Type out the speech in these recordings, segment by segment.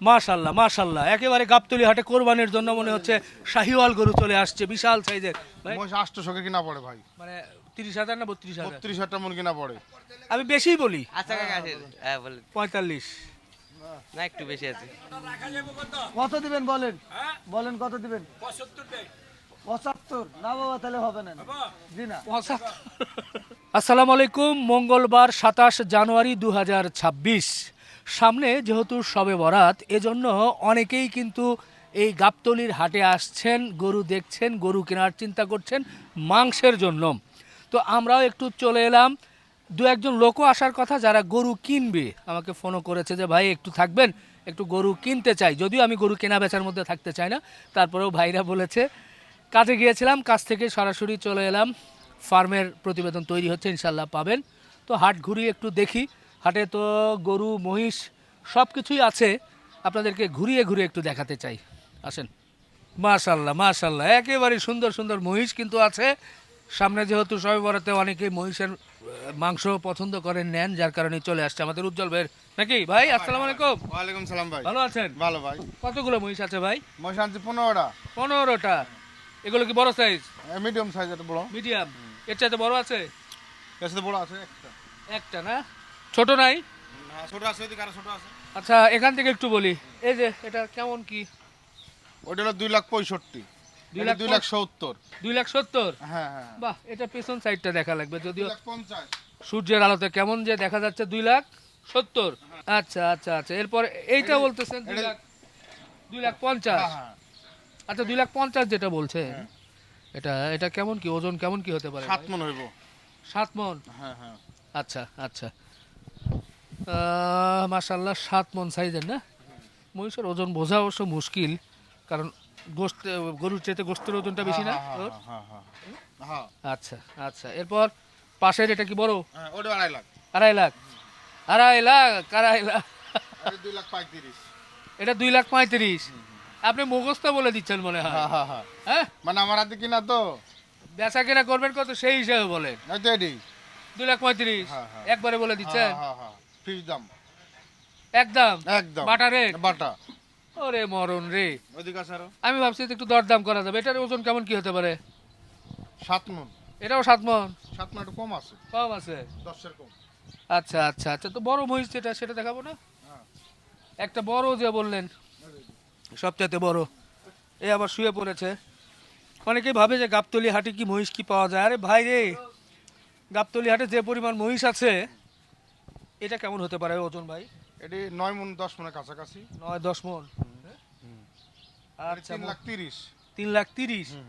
মাশাল্লাহ মাশাল্লাহ, একেবারে গাবতলী হাটে কোরবানির জন্য মনে হচ্ছে শাহিওয়াল গরু চলে আসছে, বিশাল সাইজের ভাই। মোষ 800 কিনা পড়ে ভাই, মানে 30,000 না 32,000? 32,000 মন কিনা পড়ে। আমি বেশিই বলি, আচ্ছা কাকা আসেন, হ্যাঁ বলেন। 45। না একটু বেশি আছে। কত দিবেন বলেন, বলেন কত দিবেন? 75 না বাবা, তাহলে হবে না। জি না। আসসালামু আলাইকুম। মঙ্গলবার 27 জানুয়ারি 2026। সামনে যেহেতু শবে বরাত, এজন্য অনেকেই কিন্তু এই গাবতলীর হাটে আসছেন, গরু দেখছেন, গরু কেনার চিন্তা করছেন মাংসের জন্য। তো আমরাও একটু চলে এলাম। দু একজন লোকও আসার কথা যারা গরু কিনবে, আমাকে ফোনও করেছে যে ভাই একটু থাকবেন, একটু গরু কিনতে চাই। যদিও আমি গরু কেনা বেচার মধ্যে থাকতে চাই না, তারপরেও ভাইরা বলেছে। কাজে গিয়েছিলাম, কাজ থেকে সরাসরি চলে এলাম। ফার্মের প্রতিবেদন তৈরি হচ্ছে, ইনশাল্লাহ পাবেন। তো হাট ঘুরিয়ে একটু দেখি। হাটে তো গরু মহিষ সব কিছুই আছে, আপনাদেরকে ঘুরিয়ে ঘুরিয়ে একটু দেখাতে চাই। আসেন। মাশাল্লাহ মাশাল্লাহ, একেবারে সুন্দর সুন্দর মহিষ কিন্তু আছে। সামনে যেহেতু শবে বরাতে অনেকেই মহিষের মাংস পছন্দ করেন, নেন, যার কারণে চলে আসছে আমাদের উজ্জ্বল ভাইয়ের। নাকি ভাই? আসসালামু আলাইকুম। ওয়ালাইকুম সালাম ভাই। ভালো আছেন? ভালো ভাই। কতগুলো মহিষ আছে ভাই? মোষ আনছি 15টা। 15টা। এগুলো কি বড় সাইজ? মিডিয়াম সাইজ, এটা বড়। মিডিয়াম। এর চাইতে বড় আছে? এর সাথে বড় আছে একটা। একটা না, ছোট নাই? না, ছোট আছে, এদিকে আরো ছোট আছে। আচ্ছা, এখান থেকে একটু বলি, এই যে এটা কেমন কি? ওটা হলো 2,65,000। 2,70,000? 2,70,000? হ্যাঁ হ্যাঁ। বাহ, এটা পেছন সাইডটা দেখা লাগবে, যদিও 2,50,000। সূর্যের আলোতে কেমন যে দেখা যাচ্ছে। 2,70,000? আচ্ছা আচ্ছা আচ্ছা। এরপর এইটা বলতেছেন 2,50,000? হ্যাঁ। আচ্ছা, 2,50,000 যেটা বলছে, এটা এটা কেমন কি ওজন, কেমন কি হতে পারে? 7 মন হইব। 7 মন? হ্যাঁ হ্যাঁ। আচ্ছা আচ্ছা। মাশাল্লাহ, 7 মন সাইজের না? মহিষের ওজন বোঝা অবশ্য মুশকিল, কারণ গোস্ত, গরুর চেয়ে গোস্তের ওজনটা বেশি না ওর? হ্যাঁ হ্যাঁ হ্যাঁ। আচ্ছা আচ্ছা। এরপর পাশের এটা কি বড়? হ্যাঁ, ওটা 2.5 লাখ। 2.5 লাখ? 2.5 লাখ? 2.5 লাখ? এটা 2,35,000। এটা 2,35,000? আপনি মুখস্থ বলে দিচ্ছেন মনে হয়। হ্যাঁ হ্যাঁ হ্যাঁ। হ্যাঁ, মানে আমার হাতে কিনা তো, বেচা কেনা করবেন কত সেই হিসাবে বলেন। হয়তো এডি। 2,35,000 হ্যাঁ, হ্যাঁ। একবারে বলে দিচ্ছেন? হ্যাঁ হ্যাঁ। ফিক্স দাম। একদম? একদম। বাটা রেট? বাটা। ওরে মরণ রে। ওইদিকে আছে আরো। আমি ভাবছি যে একটু দরদাম করা যাবে। এটার ওজন কেমন কি হতে পারে? 7 মন। এটাও 7 মন? 7 মন একটু কম আছে। কম আছে? 10-এর কম। আচ্ছা আচ্ছা আচ্ছা। তো বড় মহিষ যেটা, সেটা দেখাবো না? হ্যাঁ। একটা বড় যে বললেন, সবচাইতে বড়, এ আবার শুয়ে পড়েছে। অনেকেই ভাবে যে গাবতলী হাটে কি মহিষ কি পাওয়া যায়। আরে ভাই রে, গাবতলী হাটে যে পরিমাণ মহিষ আছে, এটা কেমন হতে পারে ওজন ভাই? এটি 9 মন 10 মনের কাছাকাছি। 9-10 মন? আচ্ছা, 3,30,000। 3,30,000?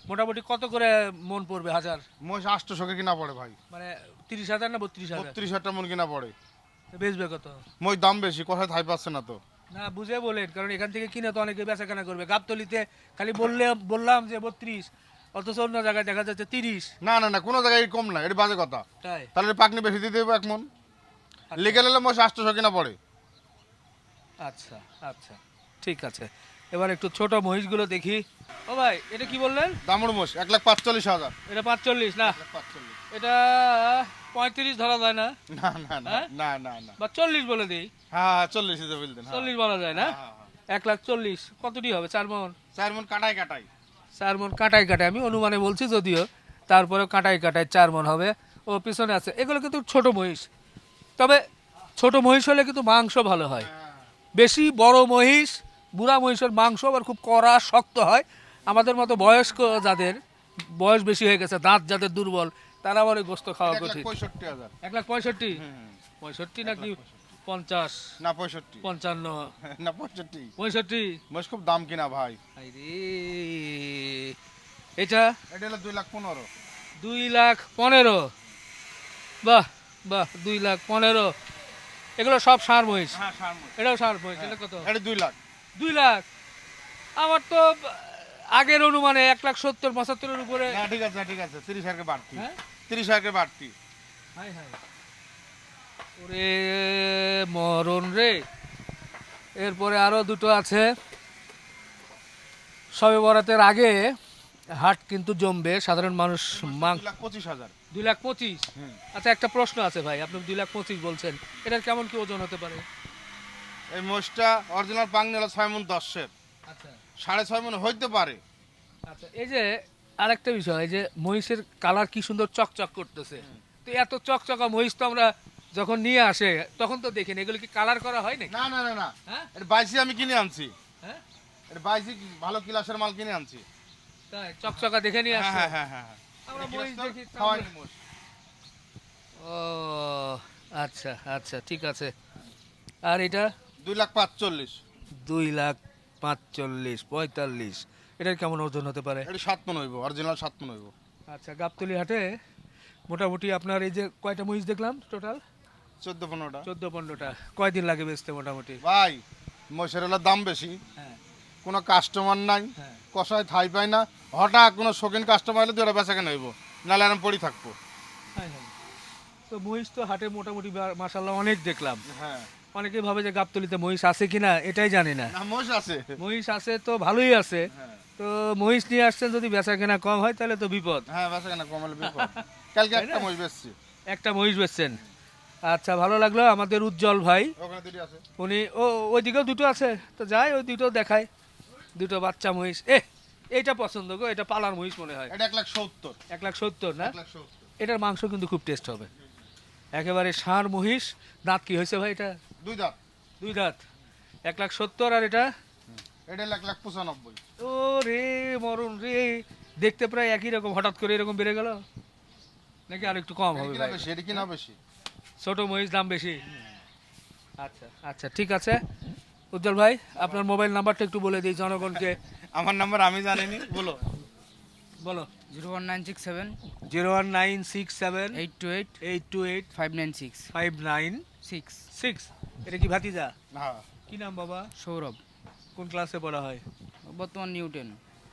মোটামুটি কত করে মন পড়বে হাজার? মোষ 800 কিনা পড়ে ভাই। মানে 30,000 না 32,000? 32,000 মন কিনা পড়ে। বেচবে কত? মই দাম বেশি, কোথায় থাই পাচ্ছে না তো। না, বুঝে বলেন, কারণ এখান থেকে কিনে তো অনেকে বেচা কেনা করবে। গাবতলীতে খালি বললাম যে 32, অথচ অন্য জায়গায় দেখা যাচ্ছে 30। না না না, কোনো জায়গায় কম না, এটা বাজে কথা। তাই? তাহলে পাকনি বেশি দিতে হবে 1 মন। লিগেল হলে মোষ 800 কিনা পড়ে। আচ্ছা আচ্ছা, ঠিক আছে। এবার একটু ছোট মহিষগুলো দেখি। ও ভাই, এটা কি বললেন? দামড় মোষ 1,45,000। এটা 45 না? 1,45,000। এটা 35 ধরা যায় না? না না না হ্যাঁ? না না না। বা 40 বলে দিই? হ্যাঁ 40 হিসেবে বলতেন। 40 বলা যায় না? 1,40,000 কতটি হবে? 4 মন? 4 মন কাটাই কাটাই। 4 মন কাটাই কাটাই, আমি অনুমানে বলছি যদিও, তারপরেও কাটাই কাটাই 4 মন হবে। ও পিছনে আছে, এগুলো কিন্তু ছোট মহিষ। তবে ছোট মহিষ হলে কিন্তু মাংস ভালো হয়। বেশি বড় মহিষ, বুড়া মহিষের মাংস আবার খুব কড়া শক্ত হয়। আমাদের মতো বয়স্ক যাদের বয়স বেশি হয়ে গেছে, দাঁত যাদের দুর্বল, তারা আবার ওই গোস্ত খাওয়া কঠিন। 1,65,000। 1,65,000? 65 নাকি 50? না 65। 55? না 65। 65? মোষ খুব দাম কিনা ভাই। আইরে, এটা এটা হলো 2,15,000। 2,15,000? বাহ বাহ, 2,15,000। এগুলো সব ষাঁড় মহিষ? হ্যাঁ সার মোষ। এটাও ষাঁড় মহিষ। এটা কত? এটা 2 লাখ। 2 লাখ? আমার তো আগের অনুমানে 1,70,000-75,000-এর উপরে। না ঠিক আছে ঠিক আছে, 30,000 বাড়তি। হ্যাঁ? 30,000 বাড়তি। হাই হাই, ওরে মরণ রে। এরপরে আরো দুটো আছে। শবে বরাতের আগে হাট কিন্তু জমবে, সাধারণ মানুষ 2,25,000। 2,25,000? আচ্ছা, একটা প্রশ্ন আছে ভাই, আপনি 2,25,000 বলছেন, এটার কেমন কি ওজন হতে পারে? এই মোষটা অরিজিনাল পাংনি হলো 6 মণ 10-এর, আচ্ছা 6.5 মণ হইতে পারে। আচ্ছা, এই যে আরেকটা বিষয়, এই যে মহিষের কালার কি সুন্দর চকচক করতেছে, তো এত চকচকা মহিষ তো আমরা যখন নিয়ে আসে তখন তো দেখিনি, এগুলো কি কালার করা হয় নাকি? না না না না, হ্যাঁ এটা বাইসি আমি কিনে আনছি, হ্যাঁ এটা বাইসি ভালো ক্লাসের মাল কিনে আনছি। তাই চকচকা দেখে নিয়ে হ্যাঁ আসছে। হ্যাঁ হ্যাঁ হ্যাঁ, আমরা এটা মহিষ ক্লাস তো দেখি তো খাওয়াইনি আমরা- মোষ। ও আচ্ছা আচ্ছা, ঠিক আছে। আর এটা 2,45,000, 2,45,45 এটার কেমন ওজন হতে পারে? এটা 7 মণ হইব, অরিজিনাল 7 মণ হইব। আচ্ছা, গাবতলী হাটে মোটামুটি আপনার এই যে কয়টা মহিষ দেখলাম টোটাল? 14-15টা। 14-15টা। কয়দিন লাগে বেচতে মোটামুটি? ভাই মোষের হলো দাম বেশি, হ্যাঁ কোনো কাস্টমার নাই, হ্যাঁ। কষায় ঠাই পায় না, হঠাৎ কোনো শৌখিন কাস্টমার হলে দুটা বেচা কেন হইব, নাহলে আরাম পড়ি থাকবো। হ্যাঁ, হ্যাঁ। তো মহিষ তো হাটে মোটামুটি মাশাল্লাহ অনেক দেখলাম। হ্যাঁ, অনেকেই ভাবে যে গাবতলীতে মহিষ আছে কিনা এটাই জানি না। না মোষ আছে। মহিষ আছে তো ভালোই আছে, হ্যাঁ তো মহিষ নিয়ে আসছেন, যদি বেচা কেনা কম হয় তাহলে তো বিপদ। হ্যাঁ, বেচা কেনা কমালে বিপদ। কালকে তাই একটা না? মোষ বেচছি, একটা মহিষ বেচছেন, আচ্ছা ভালো লাগলো। আমাদের উজ্জ্বল ভাই, ওখানে দুটি আছে। উনি ওইদিকেও দুটো আছে, তো যাই ওই দুটো দেখায়, দুটো বাচ্চা মহিষ। এইটা পছন্দ গো, এটা পালার মহিষ মনে হয়। এটা 1,70,000, 1,70,000 না? 1,70,000। এটার মাংস কিন্তু খুব টেস্ট হবে, একেবারে ষাঁড় মহিষ। দাঁত কি হয়েছে ভাই এটা? 2 দাঁত। 2 দাঁত। 1,70,000। আর এটা? এটা 1,95,000। ও রে মরণ রে, দেখতে প্রায় একই রকম, হঠাৎ করে এরকম বেড়ে গেল নাকি আর একটু কম এটা হবে কিনা ভাই? বেশি, এটা কিনা বেশি। ছোট মহিষ দাম বেশি। আচ্ছা আচ্ছা, ঠিক আছে। উজ্জ্বল ভাই, আপনার মোবাইল নাম্বারটা একটু বলে দিই জনগণকে। আমার নাম্বার আমি জানিনি, বলো। বলো। 01967 01967 828 828 596 596। এটা কি ভাতিজা? হ্যাঁ, কি নাম বাবা? সৌরভ, কোন ক্লাসে পড়া হয়? বর্তমান নিউটেন।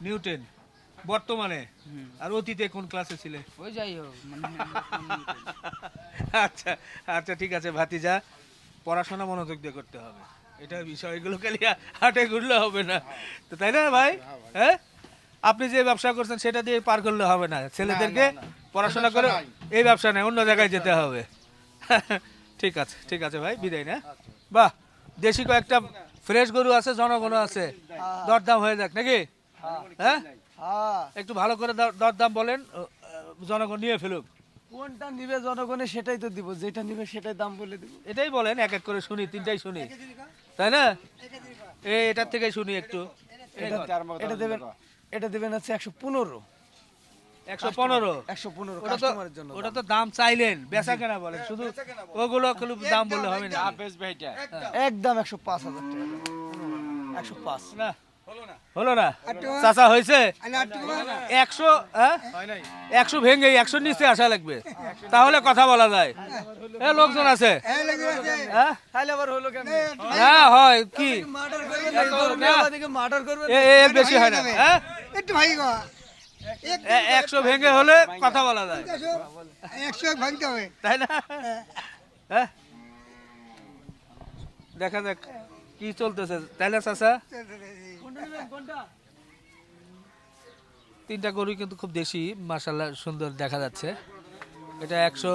নিউটেন বর্তমানে। হুম। আর অতীতে কোন ক্লাসে ছিলে? ওই যাই হোক মানে আচ্ছা আচ্ছা, ঠিক আছে ভাতিজা, পড়াশোনা মনোযোগ দিয়ে করতে হবে, এটা বিষয়, এগুলো খালি হাটে ঘুরলে হবে না তো, তাই না ভাই? হ্যাঁ, আপনি যে ব্যবসা করছেন সেটা দিয়ে পার করলে হবে না, ছেলেদেরকে না, না। পড়াশোনা এই করে ব্যবসা নাই। এই ব্যবসা নেই, অন্য জায়গায় যেতে হবে। ঠিক আছে ঠিক আছে ভাই, বিদায় না? বাহ, দেশি কয়েকটা ফ্রেশ গরু আছে, জনগণ আছে, দরদাম হয়ে যাক নাকি? হ্যাঁ, হ্যাঁ, একটু ভালো করে দরদাম বলেন, জনগণ নিয়ে ফেলুক। কোনটা নিবে জনগণে সেটাই তো দিব, যেটা নিবে সেটাই দাম বলে দিব। এটাই বলেন, এক এক করে শুনি, তিনটাই শুনি, তাই না? এটার থেকে শুনি একটু। এটা দেবেন হচ্ছে 115। 115। 115 ওটা তো কাস্টমারের জন্য। ওটা তো দাম চাইলেন, বেচা কেনা বলেন, শুধু ওগুলো খালি দাম বললে হবে না। একদম 105,000 টাকা। 105। না হলো না চাচা, হয়েছে 100। হ্যাঁ, 100 ভেঙে 100 নিচে আসা লাগবে, তাহলে কথা বলা যায়। লোকজন আছে। হ্যাঁ, তাহলে আবার হলো কেন? না হয় কি, মার্ডার করবেন এত না, না। দিকে মার্ডার করবেন। এর বেশি হয় না। হ্যাঁ, একটু ভাই গো 100 ভেঙে হলে কথা বলা যায়, 100 ভাঙতে হবে। তাই না? হ্যাঁ, দেখা যাক কি চলতেছে, তাই না চাচা? কোনটা নেবেন, কোনটা? তিনটা গরু কিন্তু খুব দেশি, মাশাআল্লাহ সুন্দর দেখা যাচ্ছে। এটা 100।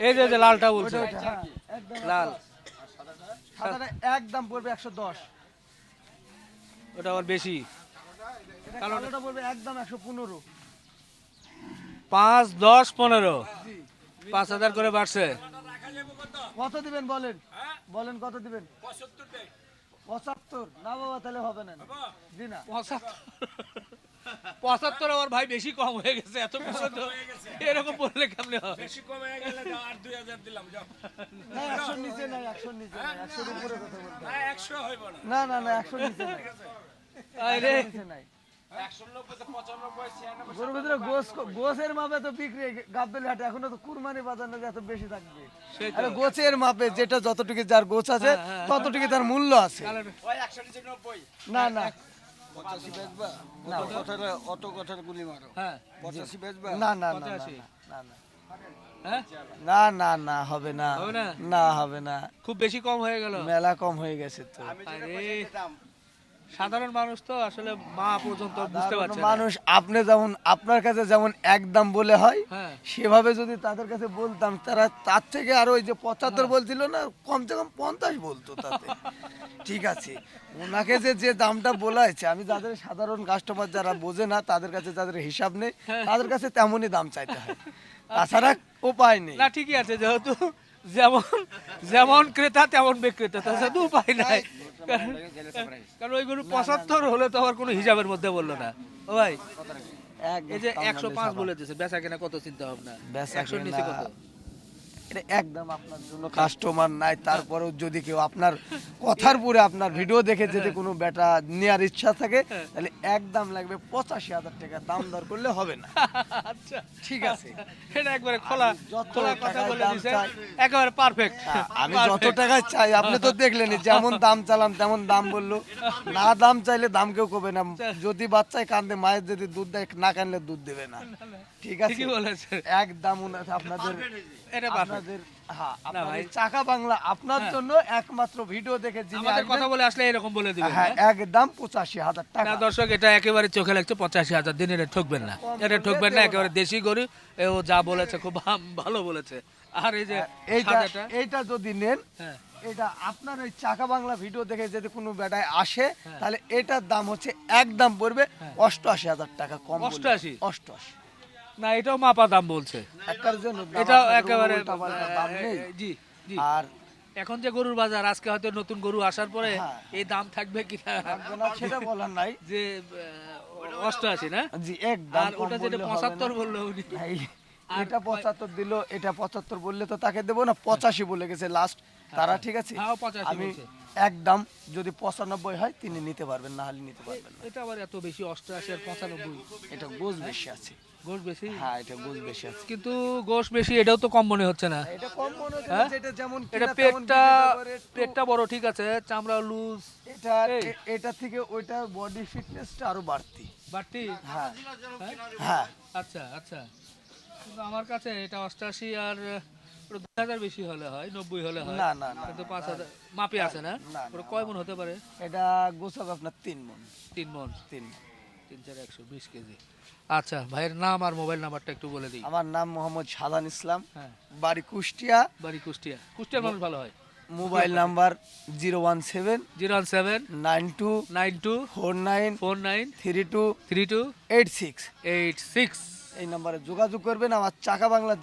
এই যে লালটা বলছে, হ্যাঁ, একদম লাল, সাদাটা একদম পড়বে 110। ওটা আবার বেশি। এটা কালোটা পড়বে একদম 115। 5, 10, 15, 5,000 করে বাড়ছে। কত দিবেন বলেন, বলেন কত দিবেন? 75। না বাবা, তাহলে হবে না। জি না। 75 আবার ভাই বেশি কম হয়ে গেছে, এত কিছু তো এরকম বললে কেমনে হয়? না, 100 নিচে নাই, 100 নিচে নাই, 100 এর উপরে কথা বলতে হবে। না না না, 100 নিচে নাই, আরে 100 নিচে নাই। গরুর ভিতরে গোছের মাপে তো বিক্রি গাবতলী হাটে, এখনো তো কুরবানি বাজার না যে এত বেশি থাকবে। সেই তো। আরে গোছের মাপে যেটা যতটুকু যার গোছ আছে ততটুকু তার মূল্য আছে। না না হ্যাঁ, না না না 85। না না হ্যাঁ, না না না, হবে না, হবে না? না হবে না, খুব বেশি কম হয়ে গেল। মেলা কম হয়ে গেছে তো। আরে সাধারণ মানুষ তো আসলে মা পর্যন্ত বুঝতে সাধারণ পারছে না। মানুষ আপনি যেমন আপনার কাছে যেমন একদম বলে হয় হ্যাঁ। সেভাবে যদি তাদের কাছে বলতাম তারা তার থেকে আরো ওই যে 75 বলছিল না কমসে কম 50 বলতো তাতে ঠিক আছে ওনাকে যে দামটা বলা হয়েছে আমি যাদের সাধারণ কাস্টমার যারা বোঝে না তাদের কাছে যাদের হিসাব নেই তাদের কাছে তেমনই দাম চাইতে হয় তাছাড়া উপায় নেই না ঠিকই আছে, যেহেতু যেমন যেমন ক্রেতা তেমন বিক্রেতা, তাছাড়া তো উপায় নাই। কারণ ওই গরু 75 হলে তো আবার কোনো হিসাবের মধ্যে বললো না। ও ভাই একদম এই যে সামনে 105 সাবা। বলে দিয়েছে, বেচা কেনা কত চিন্তা ভাবনা? বেচা 100 নিচে কত? কেনা- এটা একদম আপনার জন্য কাস্টমার নাই তারপরেও যদি কেউ আপনার কথার পরে আপনার ভিডিও দেখে যদি কোনো বেটা নেওয়ার ইচ্ছা থাকে তাহলে একদম লাগবে 85,000 টাকা দাম দর করলে হবে না আচ্ছা ঠিক আছে এটা একবারে খোলা যত খোলা কথা টাকায় বলে দাম দিয়েছে, চাই। একেবারে পারফেক্ট। আমি যত টাকা চাই আপনি তো দেখলেন যেমন দাম চালাম তেমন দাম বললো না দাম চাইলে দাম কেউ কবে না যদি বাচ্চায় কান্দে মায়ের যদি দুধ দেয় না কানলে দুধ দেবে না ঠিক আছে ঠিকই বলেছে, একদম আপনাদের এটা পারফেক্ট। আপনাদের হ্যাঁ ভাই। আপনাদের চাকা বাংলা আপনার জন্য একমাত্র ভিডিও দেখে যিনি আমাদের আসবেন, কথা বলে আসলে এরকম বলে দিবেন। হ্যাঁ একদম 85,000 টাকা না দর্শক, এটা একেবারে চোখে লাগছে 85,000 দিন, এটা ঠকবেন না, এটা ঠকবেন না, একেবারে দেশি গরু। ও যা বলেছে খুব ভালো বলেছে। আর এই যে এইটা সাদাটা, এইটা যদি নেন হ্যাঁ এটা আপনার ওই চাকা বাংলা ভিডিও দেখে যদি কোনো বেটায় আসে তাহলে এটার দাম হচ্ছে একদম পড়বে 88,000 টাকা কম 88? 88 না এটাও মাপা দাম বলছে, একটার জন্য দাম এটাও আপনাদের একেবারে উল্টাপাল্টা দাম নেই জি জি। আর এখন যে গরুর বাজার, আজকে হয়তো নতুন গরু আসার পরে হ্যাঁ। এই দাম থাকবে কিনা থাকবে না সেটা বলার নাই যে 88 না, জি একদম আর কম ওটা যেটা বললে হবে 75 না। বললো উনি। ভাই, এটা 75 দিল এটা 75 বললে তো তাকে দেবো না 85 বলে গেছে লাস্ট তারা ঠিক আছে হ্যাঁ, ও 85 আমি বলছে। একদম যদি 95 হয় তিনি নিতে পারবেন না হলে নিতে পারবেন না এটা আবার এত বেশি 88 আর 95, এটা গোস বেশি আছে গোশ বেশি, হ্যাঁ এটা গোস বেশি আছে কিন্তু গোশ বেশি এটাও তো কম মনে হচ্ছে না। এটা কম মনে হচ্ছে হ্যাঁ? যে এটা যেমন এটা কিনা তেমন পেটটা বিক্রি করে একটু- পেটটা বড় ঠিক আছে, চামড়া লুজ এটা এই। এটা থেকে ওইটা বডি ফিটনেসটা আরো বাড়তি বাড়তি। হ্যাঁ হ্যাঁ? হ্যাঁ আচ্ছা আচ্ছা, কিন্তু আমার কাছে এটা 88 আর 2000 বেশি হলে হয়, 90 হলে হয়, না, না, না, কিন্তু 5000 মাপে আছে না? না, ওটা কয় মন হতে পারে? এটা গোছাবে আপনার 3 মণ 3 মন, 3 3 4 120 কেজি। আচ্ছা, ভাইয়ের নাম আর মোবাইল নাম্বারটা একটু বলে দিই। আমার নাম মোহাম্মদ শাহাদান ইসলাম হ্যাঁ, বাড়ি কুষ্টিয়া বাড়ি কুষ্টিয়া। কুষ্টিয়ার মানুষ ভালো হয়। Mobile number 017 017 92 92 49 49 32 32 86 86। এই নম্বরে যোগাযোগ করবেন আমার চাকা বাংলা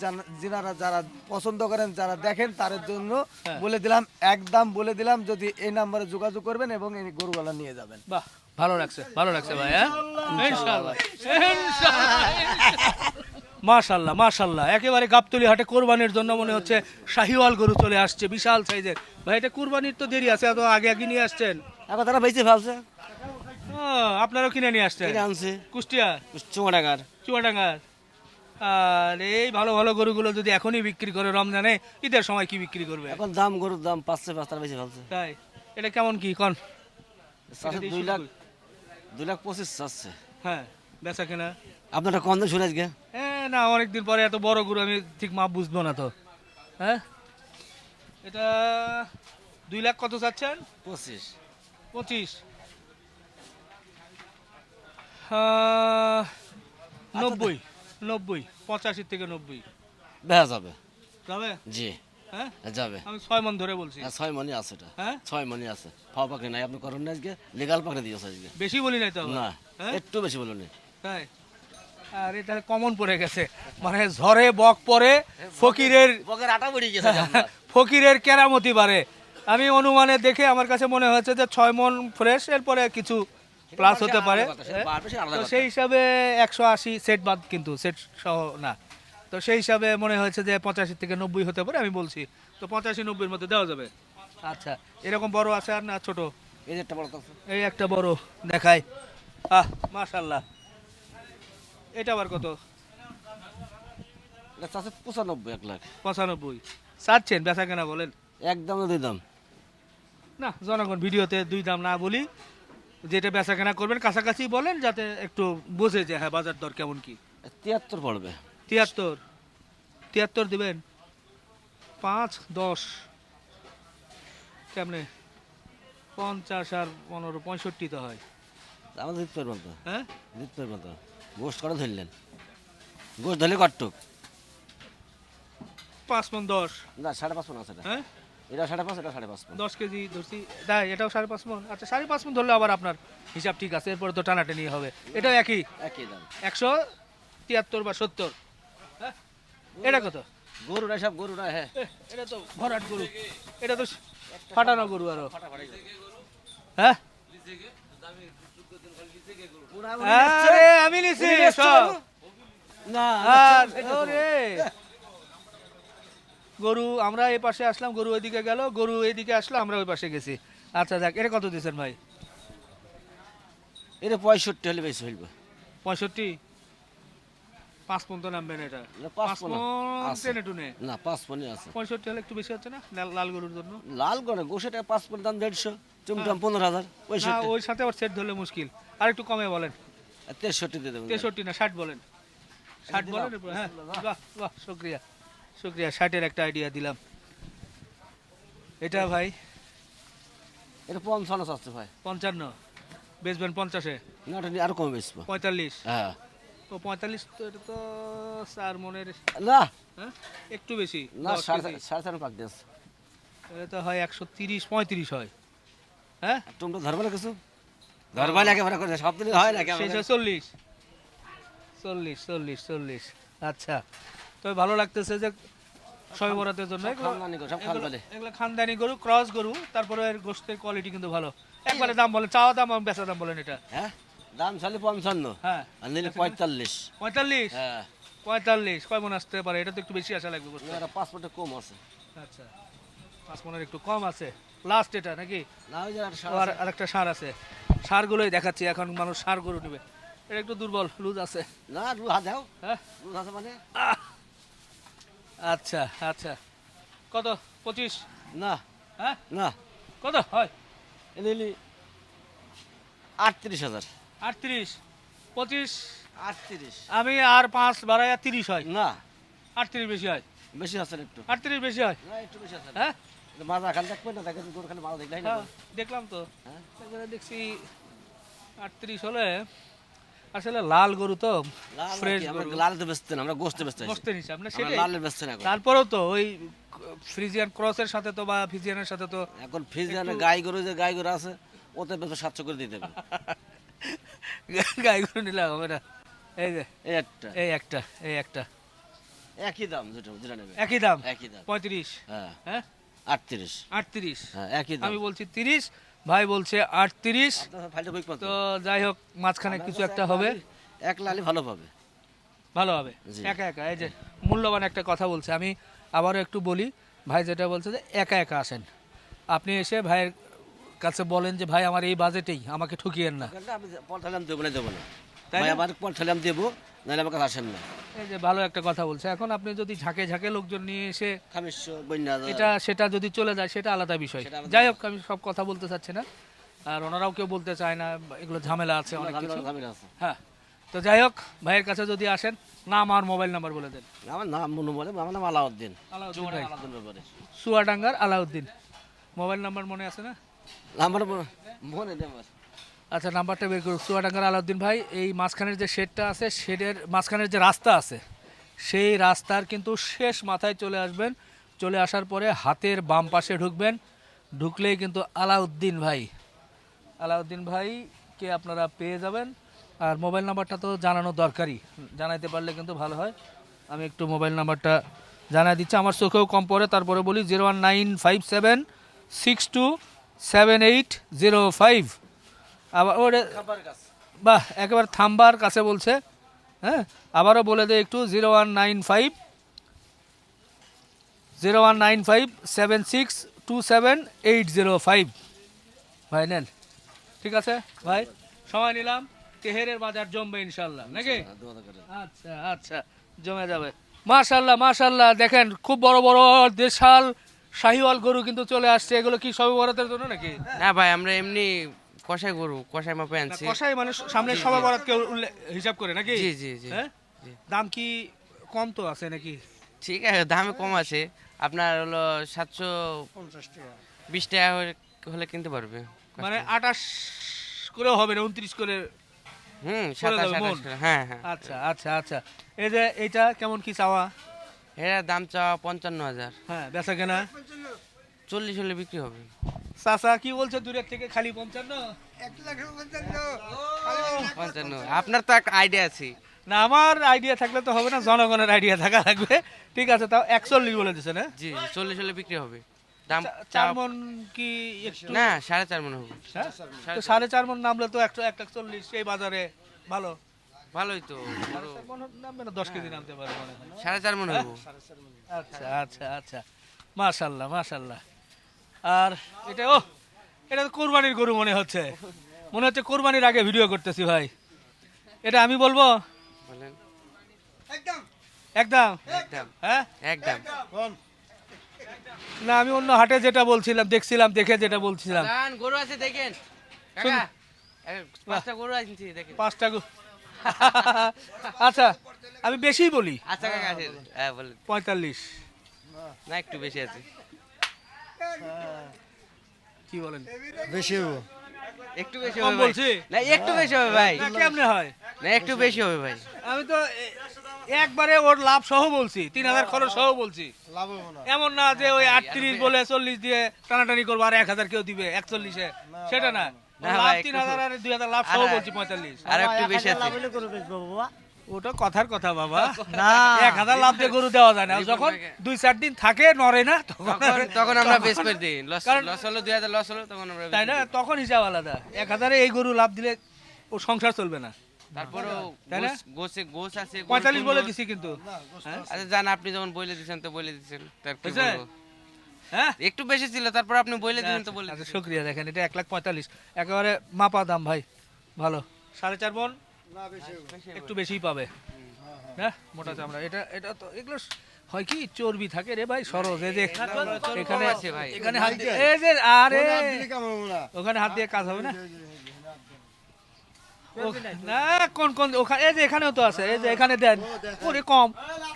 যিনারা যারা পছন্দ করেন যারা দেখেন তাদের জন্য হ্যাঁ। বলে দিলাম একদম বলে দিলাম যদি এই নম্বরে যোগাযোগ করবেন এবং এই গরুগুলা নিয়ে যাবেন বাহ, ভালো লাগছে ভাই, হ্যাঁ ইনশাআল্লাহ মাশাআল্লাহ মাশাআল্লাহ। একেবারে গাবতলী হাটে কোরবানির জন্য মনে হচ্ছে শাহিওয়াল গরু চলে আসছে, বিশাল সাইজের। ভাই এটা কুরবানির তো দেরি আছে, এত আগে আগে নিয়ে আসছেন। এখন তারা বেঁচে ফেলছে ও, আপনারাও কিনে নিয়ে আসছেন? কিনে আনছে কুষ্টিয়া চুয়াডাঙ্গার চুয়াডাঙ্গার। আর এই ভালো ভালো গরুগুলো যদি এখনই বিক্রি করে রমজানে, ঈদের সময় কি বিক্রি করবে? এখন দাম গরুর দাম 5 তারা বেঁচে ফেলছে তাই এটা কেমন কি কন? চাচ্ছে 2,25,000 চাচ্ছে হ্যাঁ, বেচা কেনা? আপনারটা কম দাম শুনে আজকে না, অনেকদিন পরে এত বড় গরু আমি ঠিক মাপ বুঝবো না তো। হ্যাঁ, এটা 2 লাখ কত চাচ্ছেন? 25 25। 90 90 85 থেকে 90 বেহা যাবে যাবে? জি হ্যাঁ, যাবে আমি 6 মন ধরে বলছি। 6 মনি আছে এটা হ্যাঁ, 6 মনি আছে ফাও পাকড়ে নাই আপনি করেন না আজকে লিগাল পাকড়ে দিয়েছে আজকে বেশি বলি নাই তো আবার। না হ্যাঁ? একটু বেশি বলুন তাই আর এটা কমন পড়ে গেছে, মানে ঝড়ে বক পড়ে ফকিরের বকের আটা পড়ে গেছে ফকিরের কেরামতি বাড়ে। আমি অনুমানে দেখে আমার কাছে মনে হয়েছে যে 6 মন ফ্রেশ, এরপরে কিছু প্লাস হতে পারে। তো সেই হিসাবে 180 সেট বাদ, কিন্তু সেট সহ না। তো সেই হিসাবে মনে হয়েছে যে 85 থেকে 90 হতে পারে, আমি বলছি তো 85-90-র মধ্যে দেওয়া যাবে। আচ্ছা, এরকম বড় আছে আর না ছোট? এই যে একটা বড় তো এই একটা বড় দেখাই, মাশাআল্লাহ। এটা আবার কত? এটা চাচ্ছে 95 1 লাখ 95 চাচ্ছেন, বেচা কেনা বলেন? একদম দুই দাম না, জনগণ ভিডিওতে দুই দাম না বলি, যেটা বেচা কেনা করবেন কাছাকাছি বলেন, যাতে একটু বোঝে যে হ্যাঁ বাজার দর কেমন কি। 73 পড়বে 73 দিবেন? 5-10 কেমনে? 50 আর 15 65 তো হয়। আমাদের দিতে পারবেন তো, হ্যাঁ দিতে পারবেন তো। গোষ্ঠ করে ধরলেন, গোষ্ঠ ধরলে কটুক 5 মণ 10। না 5.5 মণ আছে এটা, হ্যাঁ এটা 5.5, এটা 5.5 মণ। 10 কেজি ধরছি, তাই এটাও 5.5 মণ। আচ্ছা 5.5 মণ ধরলে আবার আপনার হিসাব ঠিক আছে, এরপরে তো টানাটানি হবে। এটাও একই একই দাম। 173 বা 70। হ্যাঁ এটা কত? গরুরা সব গরুরা, হ্যাঁ এটা তো ভরাট গরু, এটা তো ফাটানো গরু আরো। হ্যাঁ আরে আমি নিছি সব। না আর ওরে গরু, আমরা এই পাশে আসলাম, গরু ওইদিকে গেল, গরু এইদিকে আসলো, আমরা ওই পাশে গেছি। আচ্ছা যাক, এটা কত দিচ্ছেন ভাই? এটা 65 হলে বেশি হইবে। 65। 5 মণ তো নামবেন এটা, না, 5 5 মণ মণ আছে। টেনে টুনে। না 5 মণই আছে। 65 হলে একটু বেশি হচ্ছে না লাল গরুর জন্য? লাল করে গোষ্ঠটা 5 মণ দাম 150, চুমটাম 15,000, না 65, ওই সাথে আবার সেট ধরলে মুশকিল। আর একটু কমে বলেন। 63 দিয়ে দেবেন। 63 না 60 বলেন। 60 বলেন এরপর, হ্যাঁ বাহ বাহ, শুক্রিয়া শুক্রিয়া, 60-এর একটা আইডিয়া দিলাম। এটা ভাই এটা 55 আছে ভাই। 55 বেচবেন 50-এ? না ওটা নিয়ে আরো কম বেচবো। 45? হ্যাঁ ও 45 তো, এটা তো 4 মণের। না হ্যাঁ একটু বেশি, না 10 কেজি। 3.5 পাক দিয়েছে। এটা তো হয় 130-35 হয়। হ্যাঁ তোমরা ধরবে না কিছু, ধরবে না একেবারে করে, সব দিন হয় না শেষ কেমন। হয় 40। আচ্ছা, তবে ভালো লাগতেছে যে ছয় বরাতের জন্য এগুলো- খানদানি গরু, সব এগুলো- খানদানি। এগুলো খানদানি গরু, ক্রস গরু, তারপরে এর গোশতের কোয়ালিটি কিন্তু ভালো। একবারে দাম বলেন, চাওয়া দাম আর বেচা দাম বলেন এটা। হ্যাঁ দাম চলে 55, হ্যাঁ আর নিলে 45। 45? হ্যাঁ 45 কয় মণ আসতে পারে? এটা তো একটু বেশি আসা লাগবে গোশত। এটা 5 ফুটে কম আছে। আচ্ছা 5 মণের একটু কম আছে লাস্ট এটা নাকি? না ওই যে আর ও, আর আরেকটা সার আছে, সারগুলোই দেখাচ্ছি এখন, মানুষ সার গরু নেবে। এটা একটু দুর্বল, লুজ আছে। না দুধ হাত দাও, হ্যাঁ দুধ আছে মানে। আচ্ছা আচ্ছা, কত? 25? না হ্যাঁ না কত হয়? এ নিলি 38,000। 38? 25? 38 আমি আর 5 বাড়াইয়া 30 হয়। না 38 বেশি হয়? বেশি আছে না একটু। 38 বেশি হয়? না একটু বেশি আছে। হ্যাঁ মাজা খালি দেখবে না, দেখেন গরু খালি মাজা দেখলাই না। হ্যাঁ, দেখলাম তো। হ্যাঁ। এখানে দেখছি 38 হলে, আসলে লাল গরু তো, লাল ফ্রেশ কি, আমরা গরু, লাল তো বেচতে না, আমরা গোস্ত বেচতে আছি। গোশতের হিসাব না আমরা সেটাই। লাল বেচতে না এখন। তারপরেও তো ওই ফ্রিজিয়ান ক্রসের সাথে তো, বা ফিজিয়ানের সাথে তো এখন ফ্রিজিয়ানে গাই গরু, যে গাই গরু আছে ওতে বেচো 700 করে দিয়ে দেবে। গাই গরু নিলে হবে না। এই যে এই একটা এই একটা একই দাম, দুটো যেটা নেবে একই দাম, একই দাম। 35? হ্যাঁ হ্যাঁ 38। 38? হ্যাঁ একই দাম। আমি বলছি 30, ভাই বলছে 38। আপনার ফাইলটা কই পাতো? তো যাই হোক, মাঝখানে কিছু একটা হবে, এক লালি ভালো পাবে। ভালো হবে। জি। একা একা, এই যে মূল্যবান একটা কথা বলছে, আমি আবারও একটু বলি। ভাই যেটা বলছে যে একা একা আসেন, আপনি এসে ভাইয়ের কাছে বলেন যে ভাই আমার এই বাজেটেই, আমাকে ঠকিয়েন না। আমি পলঠালাম দেবো না, দেবো না তাই ভাই, না? আমার পলঠালাম দেবো, নাহলে আমার কাছে আসেন না। এই যে ভালো একটা কথা বলছে। এখন আপনি যদি ঝাঁকে ঝাঁকে লোকজন নিয়ে এসে খামিশ বন্যা এটা সেটা যদি চলে যায়, সেটা আলাদা বিষয়। সেটা আলাদা যাই হোক, আমি সব কথা বলতে চাচ্ছি না, আর ওনারাও কেউ বলতে চায় না, এগুলো ঝামেলা আছে অনেক কিছু। ঝামেলা আছে। হ্যাঁ, তো যাই হোক, ভাইয়ের কাছে যদি আসেন, নাম আর মোবাইল নাম্বার বলে দেন। আমার নাম মনে বলে, আমার নাম আলাউদ্দিন। আলাউদ্দিন ভাই, আলাউদ্দিন ব্যাপারে চুয়াডাঙ্গার আলাউদ্দিন। মোবাইল নাম্বার মনে আছে না? আমার মনে নেই আমার। আচ্ছা, নাম্বারটা বের করুন। চুয়াডাঙ্গার আলাউদ্দিন ভাই, এই মাঝখানের যে শেডটা আছে, শেডের মাঝখানের যে রাস্তা আছে, সেই রাস্তার কিন্তু শেষ মাথায় চলে আসবেন। চলে আসার পরে হাতের বাম পাশে ঢুকবেন, ঢুকলেই কিন্তু আলাউদ্দিন ভাইকে আপনারা পেয়ে যাবেন। আর মোবাইল নাম্বারটা তো জানানো দরকারই, জানাইতে পারলে কিন্তু ভালো হয়। আমি একটু মোবাইল নাম্বারটা জানাই দিচ্ছি, আমার চোখেও কম পড়ে, তারপরে বলি 01957627805। আবার ওরে বাহ, একেবারে থাম্বার কাছে বলছে। হ্যাঁ, আবারও বলে দেয় একটু, 01957627805। ভাই নেন, ঠিক আছে ভাই, সময় নিলাম। তেহেরের বাজার জমবে ইনশাল্লাহ নাকি? আচ্ছা আচ্ছা, জমে যাবে। মাশাল্লাহ, দেখেন খুব বড় বড় দেশাল শাহিওয়াল গরু কিন্তু চলে আসছে। এগুলো কি সবে বরাতের জন্য নাকি? না ভাই, আমরা এমনি কষাই গরু, কষাই মাপে না, আনছি। কষাই মানে সামনে সবে বরাত কেউ হিসাব করে নাকি? জি জি জি হ্যাঁ, দাম কি কম তো আছে নাকি? ঠিক আছে, দামে কম আছে। আপনার হলো 720 টাকা হলে কিনতে পারবে। মানে 28 করেও হবে না, 29 করে? হুম, করে 27 দেবে 28 মন? করে। হ্যাঁ হ্যাঁ। আচ্ছা আচ্ছা আচ্ছা। এই যে এইটা কেমন কি চাওয়া? এর দাম চাওয়া 55,000। হ্যাঁ, বেচা কেনা? 40 হলে বিক্রি হবে। চাচা কি বলছে দূরের থেকে? খালি 55? 55। আপনার তো একটা আইডিয়া আছে। না, আমার আইডিয়া থাকলে তো হবে না, জনগণের আইডিয়া থাকা লাগবে। ঠিক আছে, তাও 41 বলে দিছে না? জি 40 হলে বিক্রি হবে। দাম 4 মন কি একটু? না 4.5 মন হবে। হ্যাঁ? তো 4.5 মন নামলে তো 140 এই বাজারে ভালো। ভালোই তো। 4.5 মন নামবে না, 10 কেজি নামতে পারে মনে হয়। 4.5 মন হবে। আচ্ছা আচ্ছা আচ্ছা, মাশাল্লাহ মাশাল্লাহ। আর এটা এটা তো কোরবানির গরু মনে হচ্ছে, মনে হচ্ছে কোরবানির আগে ভিডিও করতেছি ভাই। এটা আমি বলবো বলেন। একদম? একদম হ্যাঁ, একদম। না আমি অন্য হাটে যেটা বলছিলাম, দেখছিলাম, দেখে যেটা বলছিলাম। দান গরু আছে দেখেন কাকা, 5টা গরু আছে দেখেন। 5টা আচ্ছা, আমি বেশিই বলি। আচ্ছা কাকা আছে, হ্যাঁ বলেন। 45। না একটু বেশি আছে। কি বলেন? বেশি হবো। একটু বেশি কম হবে ভাই। বলছি? না একটু বেশি হবে ভাই। না, কেমনে হয়? না একটু বেশি হবে ভাই। আমি তো একবারে ওর লাভ সহ বলছি, 3000 খরচ সহ বলছি। লাভ হবো না। এমন না যে ওই 38 বলে 40 দিয়ে টানাটানি করবো আর 1000 কেউ দিবে 41-এ, সেটা না। না লাভ ভাই, 3000 আর 2000 লাভ সহ আর- বলছি 45। আর একটু বেশি আছে। ওটা কথার কথা বাবা, 1000 লাভ দিয়ে গরু দেওয়া যায় না। যখন 2-4 দিন থাকে নড়ে না, তখন তখন আমরা বেশ করে দিই। লস কারণ- লস হলো 2000 লস হলো তখন আমরা তাই না, তখন হিসাব আলাদা। 1000-এ এই গরু লাভ দিলে ও সংসার চলবে না। তারপরেও তাই না? গোস আছে। গরু 45 বলে সুন্দর। দিছি কিন্তু। হ্যাঁ? আচ্ছা জান, আপনি যখন বলে দিয়েছেন তো বলে দিয়েছেন, তার কি বুঝছে? বলবো? হ্যাঁ, একটু বেশি ছিল, তারপর আপনি বলে দিয়েছেন তো বলে আচ্ছা দিয়েছেন। শুক্রিয়া। দেখেন এটা 145, একেবারে মাপা দাম ভাই, ভালো। 4.5 মন একটু বেশিই পাবে। হ্যাঁ, মোটা চামড়া। এটা এটা তো এগুলো হয় কি চর্বি থাকে রে ভাই, সরজ। এই যে এখানে আছে ভাই। এখানে হাত দিয়ে, এই যে আরে ওখানে হাত দিয়ে কাজ হবে না। না কোন কোন ওখানে, এই যে এখানেও তো আছে, এই যে এখানে দেন ওরে কম।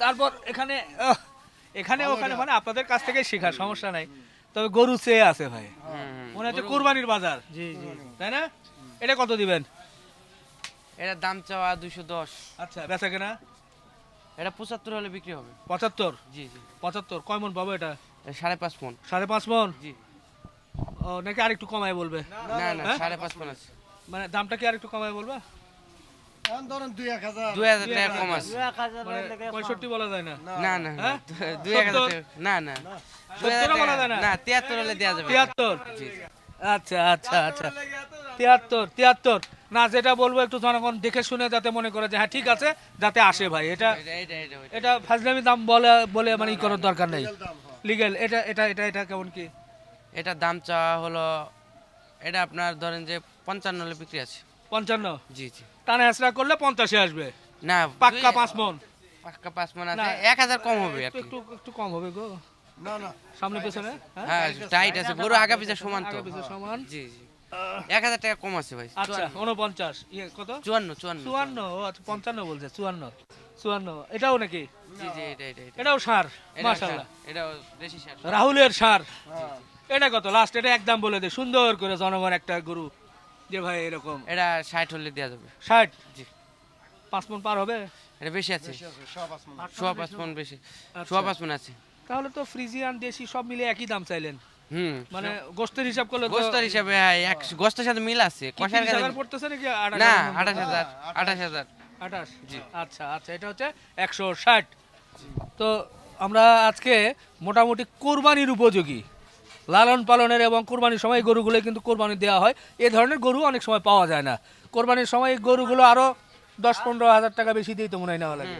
তারপর এখানে এখানে ওখানে, মানে আপনাদের কাছ থেকে শেখা, সমস্যা নাই। তবে গরু চেয়ে আছে ভাই, মনে হচ্ছে কুরবানির বাজার। জি জি, তাই না? এটা কত দিবেন? এটার দাম চাওয়া 210। আচ্ছা, বেচা কেনা? এটা 75 হলে বিক্রি হবে। 75? জি জি। 75 কয় মন পাবো এটা? 5.5 মন। 5.5 মন? জি। ও, নাকি আরেকটু কমায় বলবে? না না হ্যাঁ? 5.5 মন আছে। মানে দামটা কি আরেকটু কমায় বলবা? ধরেন 2-1000। 2000 টাকা কম আছে। মানে 65 বলা যায় না? না না হ্যাঁ? 2000 টাকা না না 70 বলা যায় না? না 73 হলে দেয়া যাবে। 73? আচ্ছা আচ্ছা আচ্ছা, 73 না, যেটা বলবো একটু জনগণ দেখে শুনে যাতে মনে করে যে হ্যাঁ ঠিক আছে, যাতে আসে ভাই। এটা এটা এটা ফাজলামি দাম বলে বলে মানে ই করার দরকার নেই, লিগেল। এটা এটা এটা এটা কেমন কি? এটা দাম চাওয়া হলো, এটা আপনার ধরেন যে 55 হলে বিক্রি আছে। 55? জি জি। টানা হেসরা করলে 50-এ আসবে, না পাক্কা 5 মন। পাক্কা 5 মন না, আছে, 1000 কম হবে আর একটু কি। একটু একটু কম হবে গো, না না, সামনে পেছনে। হ্যাঁ, হ্যাঁ টাইট আছে, গরু আগা পিছে সমান তো। আগে পিছে সমান। জি জি। 1000 টাকা কম আছে ভাই। আচ্ছা, 49 ইয়ে কত? 54। 54? ও আচ্ছা, 55 বলছে। 54 এটাও নাকি? জি জি, এটা এটাও সার, এটা মাশাআল্লাহ। এটা দেশি সার। রাহুলের সার। এটা কত লাস্ট? এটা একদম বলে দে সুন্দর করে জনগণ, একটা গরু যে ভাই এরকম। এটা 60 হলে দেয়া যাবে। 60? জি। 5 মন পার হবে? এটা বেশি আছে। 5.5 মন বেশি। আচ্ছা। 5.5 মন আছে। তাহলে তো ফ্রিজিয়ান দেশি সব মিলে একই দাম চাইলেন, হুম। মানে গোস্তের হিসাব করলে তো গোস্তের হিসাবে হ্যাঁ, এক গোস্তের সাথে মিল আছে। কি কষার 30,000 পড়তেছে নাকি? না 28000। 28000। 28? জি। আচ্ছা আচ্ছা, এটা হচ্ছে 160। তো আমরা আজকে মোটামুটি কোরবানির উপযোগী, লালন পালনের এবং কোরবানির সময় এই গরুগুলো কিন্তু কোরবানি দেওয়া হয়। এই ধরনের গরু অনেক সময় পাওয়া যায় না। কোরবানির সময় এই গরুগুলো আরো 10-15 হাজার টাকা বেশি দিয়ে তো মনে হয় নেওয়া লাগে।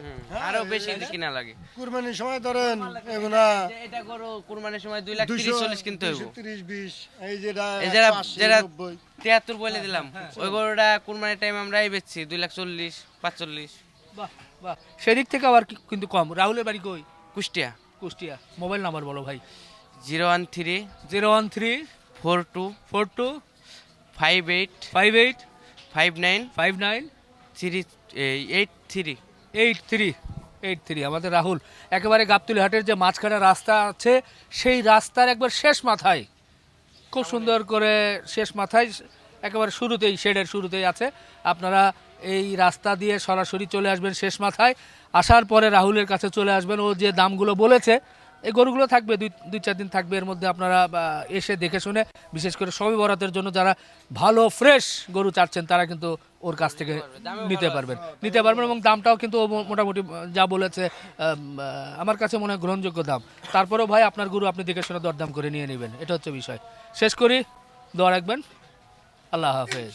আরো বেশি কিনা লাগে। কুরবানির সময় ধরেন এগুলা এটা গরু কুরবানির সময় 2,30,40 কিনতে হবে। 230-20, এই যেটা এই যেটা 80-90। 73 বলে দিলাম, ওই গরুটা কুরবানির টাইম আমরাই বেচছি 2,40,45। বাহ বাহ, সেদিক থেকে আবার কিন্তু কম। রাহুলের বাড়ি কই? কুষ্টিয়া। কুষ্টিয়া। মোবাইল নাম্বার বলো ভাই। 013 013 42 42 58 58 59 59 83। 83 আমাদের রাহুল একেবারে গাবতলী হাটের যে মাঝখানে রাস্তা আছে, সেই রাস্তার একবার শেষ মাথায় খুব সুন্দর করে শেষ মাথায় একেবারে শুরুতেই শেডের শুরুতেই আছে। আপনারা এই রাস্তা দিয়ে সরাসরি চলে আসবেন শেষ মাথায়, আসার পরে রাহুলের কাছে চলে আসবেন। ও যে দামগুলো বলেছে এই গরুগুলো থাকবে দুই চার দিন থাকবে, এর মধ্যে আপনারা এসে দেখে শুনে, বিশেষ করে শবে বরাতের জন্য যারা ভালো ফ্রেশ গরু চাচ্ছেন তারা কিন্তু ওর কাছ থেকে নিতে পারবেন এবং দামটাও কিন্তু ও মোটামুটি যা বলেছে আমার কাছে মনে হয় গ্রহণযোগ্য দাম। তারপরেও ভাই আপনার গরু আপনি দেখে শুনে দরদাম করে নিয়ে নেবেন, এটা হচ্ছে বিষয়। শেষ করি, দোয়া রাখবেন। আল্লাহ হাফেজ।